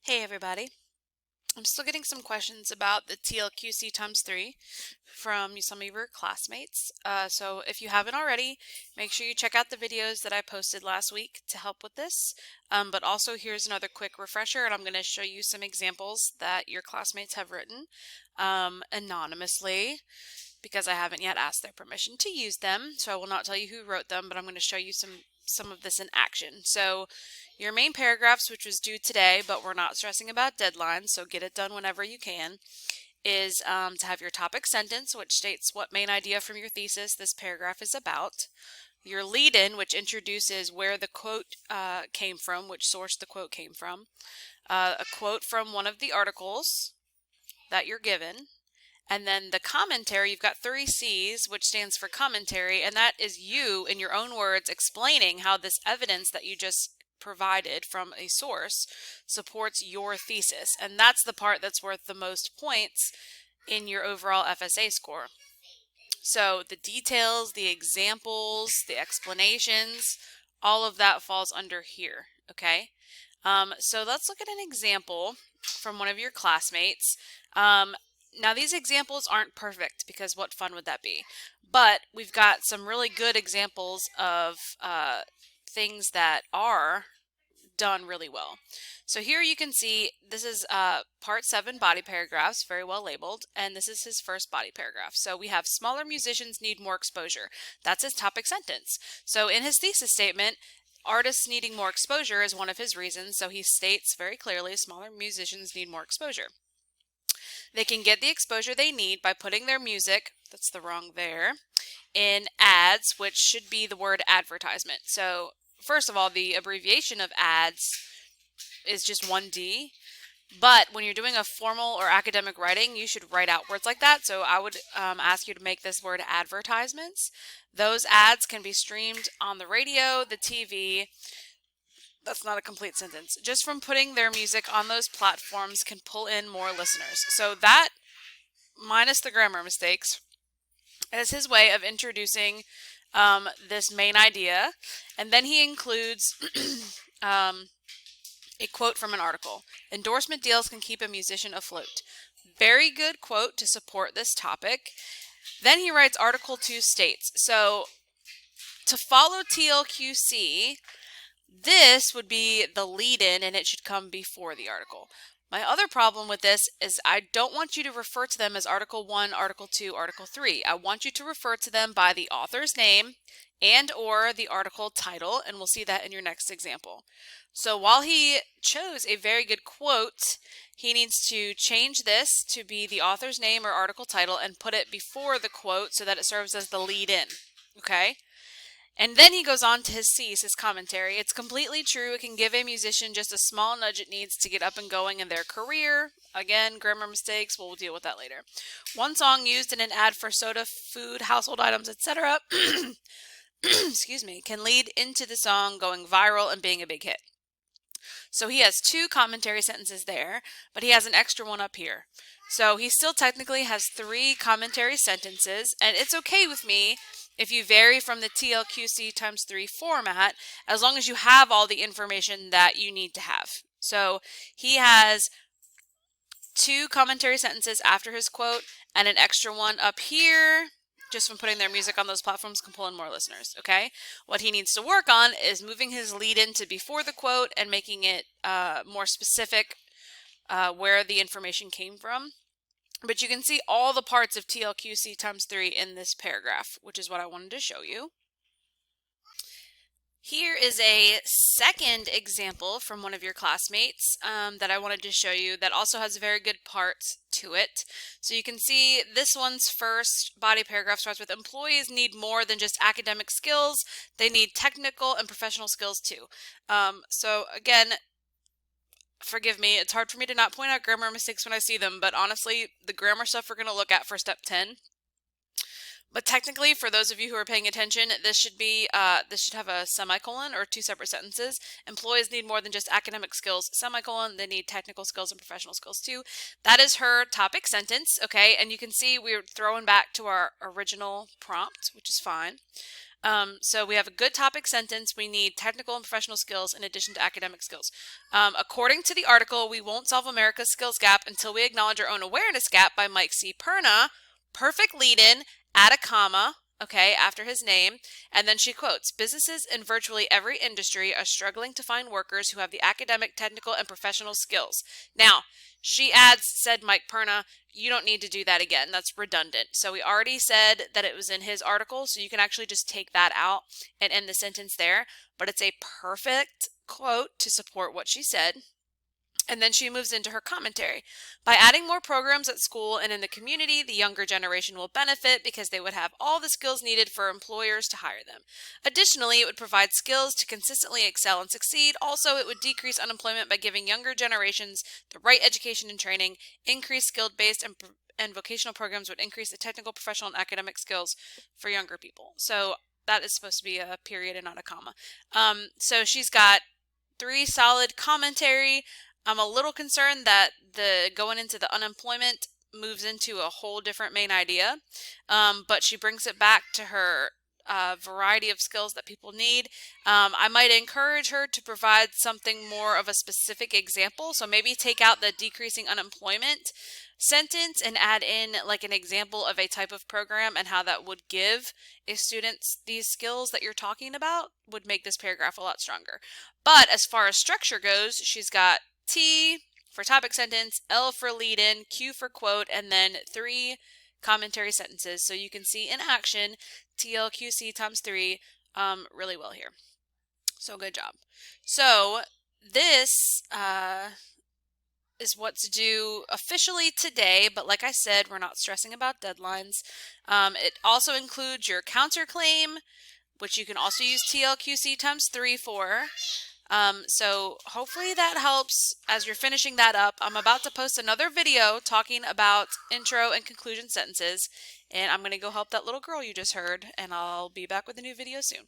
Hey everybody. I'm still getting some questions about the TLQC3 from some of your classmates. So if you haven't already, make sure you check out the videos that I posted last week to help with this. But also here's another quick refresher, and I'm going to show you some examples that your classmates have written anonymously because I haven't yet asked their permission to use them. So I will not tell you who wrote them, but I'm going to show you some of this in action. So your main paragraphs, which was due today, but we're not stressing about deadlines, so get it done whenever you can, is to have your topic sentence, which states what main idea from your thesis this paragraph is about. Your lead-in, which introduces where the quote came from, which source the quote came from. A quote from one of the articles that you're given. And then the commentary, you've got 3 C's, which stands for commentary, and that is you, in your own words, explaining how this evidence that you just provided from a source supports your thesis. And that's the part that's worth the most points in your overall FSA score. So the details, the examples, the explanations, all of that falls under here, okay? So let's look at an example from one of your classmates. Now these examples aren't perfect because what fun would that be? But we've got some really good examples of things that are done really well. So here you can see this is part 7 body paragraphs, very well labeled, and this is his first body paragraph. So we have smaller musicians need more exposure. That's his topic sentence. So in his thesis statement, artists needing more exposure is one of his reasons, so he states very clearly smaller musicians need more exposure. They can get the exposure they need by putting their music, that's the wrong there, in ads, which should be the word advertisement. So first of all, the abbreviation of ads is just 1D, but when you're doing a formal or academic writing, you should write out words like that. So I would ask you to make this word advertisements. Those ads can be streamed on the radio, the TV. That's not a complete sentence. Just from putting their music on those platforms can pull in more listeners. So that, minus the grammar mistakes, is his way of introducing this main idea. And then he includes a quote from an article. Endorsement deals can keep a musician afloat. Very good quote to support this topic. Then he writes Article 2 states. So to follow TLQC, this would be the lead-in and it should come before the article. My other problem with this is I don't want you to refer to them as Article 1, Article 2, Article 3. I want you to refer to them by the author's name and or the article title, and we'll see that in your next example. So while he chose a very good quote, he needs to change this to be the author's name or article title and put it before the quote so that it serves as the lead-in, okay? And then he goes on to his C's, his commentary. It's completely true. It can give a musician just a small nudge it needs to get up and going in their career. Again, grammar mistakes, we'll deal with that later. One song used in an ad for soda, food, household items, etc. excuse me, can lead into the song going viral and being a big hit. So he has 2 commentary sentences there, but he has an extra one up here. So he still technically has 3 commentary sentences, and it's okay with me if you vary from the TLQC3 format, as long as you have all the information that you need to have. So he has 2 commentary sentences after his quote, and an extra one up here, just from putting their music on those platforms can pull in more listeners, okay? What he needs to work on is moving his lead-in to before the quote and making it more specific where the information came from. But you can see all the parts of TLQC3 in this paragraph, which is what I wanted to show you. Here is a second example from one of your classmates that I wanted to show you that also has very good parts to it. So you can see this one's first body paragraph starts with employees need more than just academic skills. They need technical and professional skills too. So again, forgive me, it's hard for me to not point out grammar mistakes when I see them, but honestly, the grammar stuff we're going to look at for step 10. But technically, for those of you who are paying attention, this should have a semicolon or 2 separate sentences. Employees need more than just academic skills, semicolon, they need technical skills and professional skills too. That is her topic sentence, okay? And you can see we're throwing back to our original prompt, which is fine. So we have a good topic sentence. We need technical and professional skills in addition to academic skills. According to the article, we won't solve America's skills gap until we acknowledge our own awareness gap by Mike C. Perna. Perfect lead-in, add a comma, okay, after his name. And then she quotes, businesses in virtually every industry are struggling to find workers who have the academic, technical, and professional skills. Now, she adds, said Mike Perna, you don't need to do that again. That's redundant. So we already said that it was in his article, so you can actually just take that out and end the sentence there. But it's a perfect quote to support what she said. And then she moves into her commentary. By adding more programs at school and in the community, the younger generation will benefit because they would have all the skills needed for employers to hire them. Additionally, it would provide skills to consistently excel and succeed. Also, it would decrease unemployment by giving younger generations the right education and training. Increased skilled-based and vocational programs would increase the technical, professional, and academic skills for younger people. So that is supposed to be a period and not a comma. So she's got 3 solid commentary. I'm a little concerned that the going into the unemployment moves into a whole different main idea, but she brings it back to her variety of skills that people need. I might encourage her to provide something more of a specific example. So maybe take out the decreasing unemployment sentence and add in like an example of a type of program and how that would give students these skills that you're talking about would make this paragraph a lot stronger. But as far as structure goes, she's got T for topic sentence, L for lead-in, Q for quote, and then 3 commentary sentences. So you can see in action TLQC times 3 really well here. So good job. So this is what to do officially today, but like I said, we're not stressing about deadlines. It also includes your counterclaim, which you can also use TLQC times 3 for. So hopefully that helps as you're finishing that up. I'm about to post another video talking about intro and conclusion sentences, and I'm going to go help that little girl you just heard, and I'll be back with a new video soon.